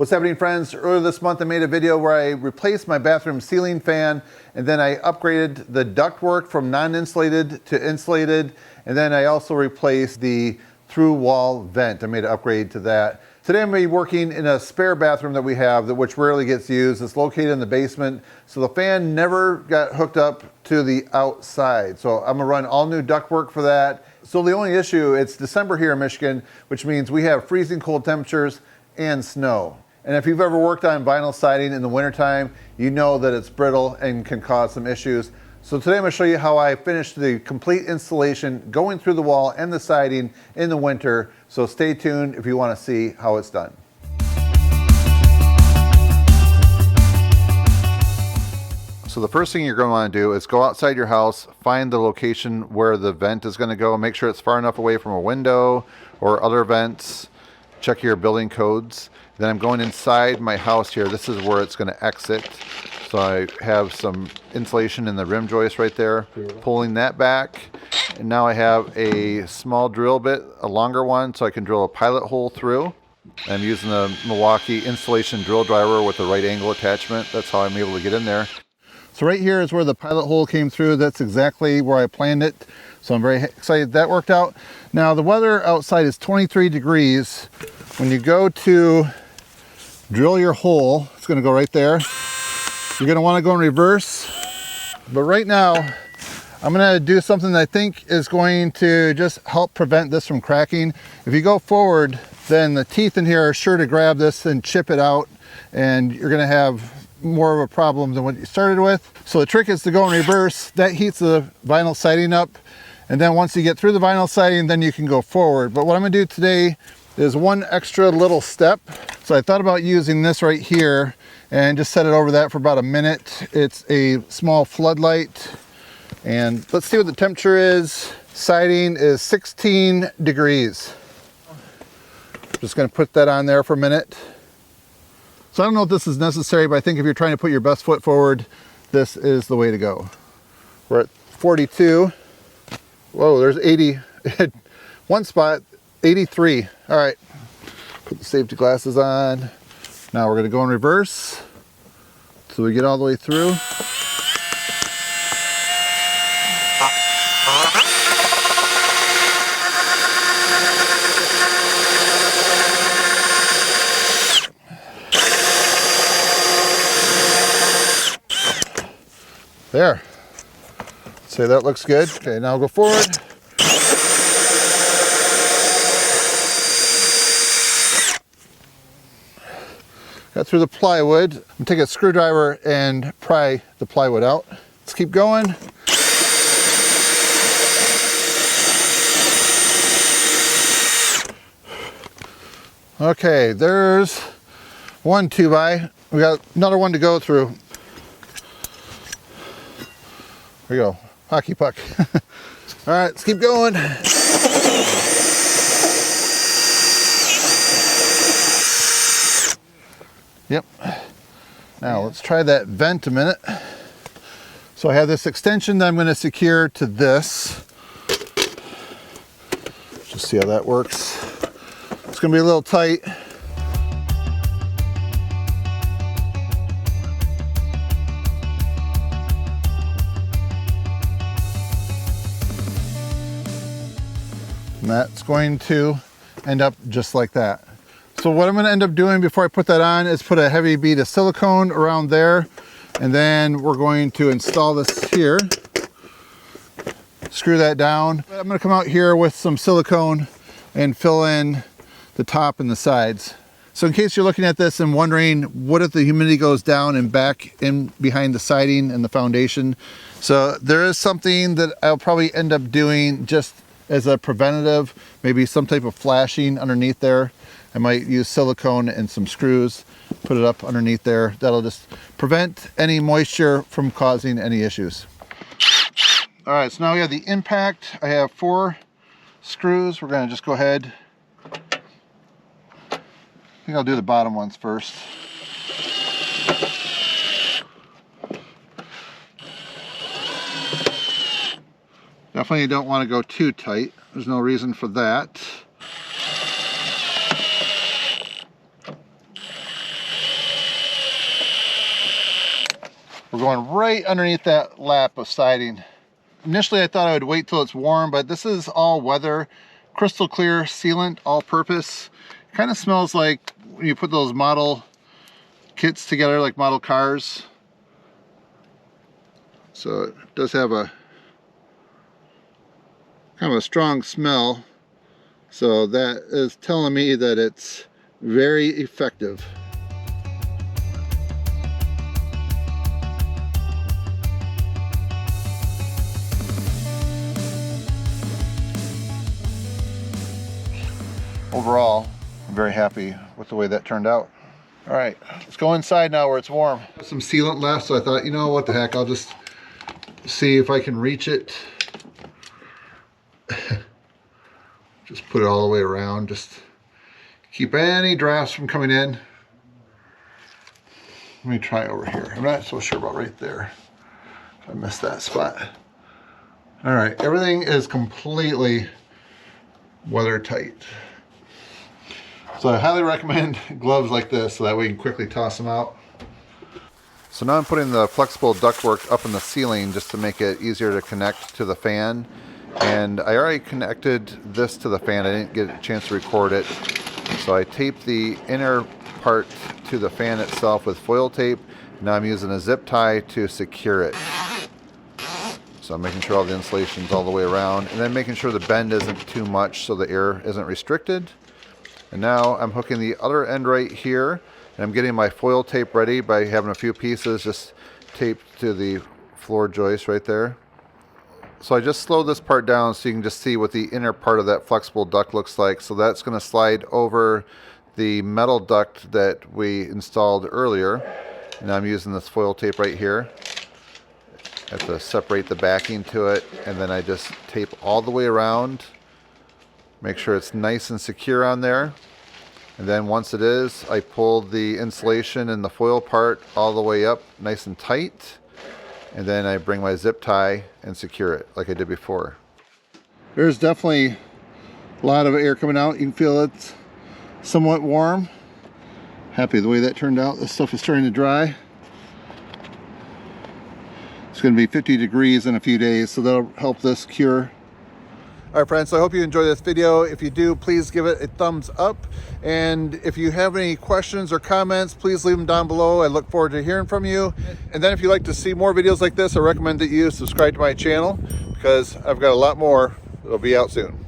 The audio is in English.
What's happening, friends? Earlier this month I made a video where I replaced my bathroom ceiling fan, and then I upgraded the ductwork from non-insulated to insulated, and then I also replaced the through wall vent. I made an upgrade to that. Today I'm going to be working in a spare bathroom that we have, which rarely gets used. It's located in the basement, so the fan never got hooked up to the outside. So I'm going to run all new ductwork for that. So the only issue, it's December here in Michigan, which means we have freezing cold temperatures and snow. And if you've ever worked on vinyl siding in the wintertime, you know that it's brittle and can cause some issues. So today I'm going to show you how I finished the complete installation going through the wall and the siding in the winter. So stay tuned if you want to see how it's done. So the first thing you're going to want to do is go outside your house, find the location where the vent is going to go, make sure it's far enough away from a window or other vents. Check your building codes. Then I'm going inside my house here. This is where it's going to exit. So I have some insulation in the rim joist right there, pulling that back. And now I have a small drill bit, a longer one, so I can drill a pilot hole through. I'm using the Milwaukee insulation drill driver with the right angle attachment. That's how I'm able to get in there. So right here is where the pilot hole came through. That's exactly where I planned it. So I'm very excited that worked out. Now the weather outside is 23 degrees. When you go to drill your hole, it's going to go right there. You're going to want to go in reverse. But right now, I'm going to do something that I think is going to just help prevent this from cracking. If you go forward, then the teeth in here are sure to grab this and chip it out, and you're going to have more of a problem than what you started with. So the trick is to go in reverse. That heats the vinyl siding up, and then once you get through the vinyl siding, then you can go forward. But what I'm going to do today is one extra little step. So I thought about using this right here and just set it over that for about a minute. It's a small floodlight, and let's see what the temperature is. Siding is 16 degrees. Just going to put that on there for a minute. So I don't know if this is necessary, but I think if you're trying to put your best foot forward, this is the way to go. We're at 42. Whoa, there's 80. One spot, 83. All right, put the safety glasses on. Now we're going to go in reverse so we get all the way through. There. Say that looks good. Okay, now go forward. Got through the plywood. I'm gonna take a screwdriver and pry the plywood out. Let's keep going. Okay, there's one 2x. We got another one to go through. There you go, hockey puck. All right, let's keep going. Yep. Now let's try that vent a minute. So I have this extension that I'm going to secure to this. Just see how that works. It's going to be a little tight. And that's going to end up just like that. So what I'm going to end up doing before I put that on is put a heavy bead of silicone around there, and then we're going to install this here. Screw that down. I'm going to come out here with some silicone and fill in the top and the sides. So in case you're looking at this and wondering, what if the humidity goes down and back in behind the siding and the foundation? So there is something that I'll probably end up doing just as a preventative, maybe some type of flashing underneath there. I might use silicone and some screws, put it up underneath there. That'll just prevent any moisture from causing any issues. All right, so now we have the impact. I have 4 screws. We're gonna just go ahead. I think I'll do the bottom ones first. Definitely don't want to go too tight. There's no reason for that. We're going right underneath that lap of siding. Initially I thought I would wait till it's warm, but this is all weather, crystal clear sealant, all purpose. Kind of smells like when you put those model kits together, like model cars. So it does have a kind of a strong smell. So that is telling me that it's very effective. Overall, I'm very happy with the way that turned out. All right, let's go inside now where it's warm. Some sealant left, so I thought, you know what the heck, I'll just see if I can reach it. Just put it all the way around, just keep any drafts from coming in. Let me try over here. I'm not so sure about right there. I missed that spot. All right, everything is completely weather tight. So I highly recommend gloves like this so that way you can quickly toss them out. So now I'm putting the flexible ductwork up in the ceiling just to make it easier to connect to the fan. And I already connected this to the fan. I didn't get a chance to record it. So I taped the inner part to the fan itself with foil tape. Now I'm using a zip tie to secure it. So I'm making sure all the insulation's all the way around, and then making sure the bend isn't too much so the air isn't restricted. And now I'm hooking the other end right here, and I'm getting my foil tape ready by having a few pieces just taped to the floor joist right there. So I just slowed this part down so you can just see what the inner part of that flexible duct looks like. So that's going to slide over the metal duct that we installed earlier. And I'm using this foil tape right here. I have to separate the backing to it, and then I just tape all the way around. Make sure it's nice and secure on there. And then once it is, I pull the insulation and the foil part all the way up nice and tight. And then I bring my zip tie and secure it like I did before. There's definitely a lot of air coming out. You can feel it's somewhat warm. Happy the way that turned out. This stuff is starting to dry. It's going to be 50 degrees in a few days, so that'll help this cure. All right, friends, so I hope you enjoyed this video. If you do, please give it a thumbs up. And if you have any questions or comments, please leave them down below. I look forward to hearing from you. And then if you'd like to see more videos like this, I recommend that you subscribe to my channel because I've got a lot more that'll be out soon.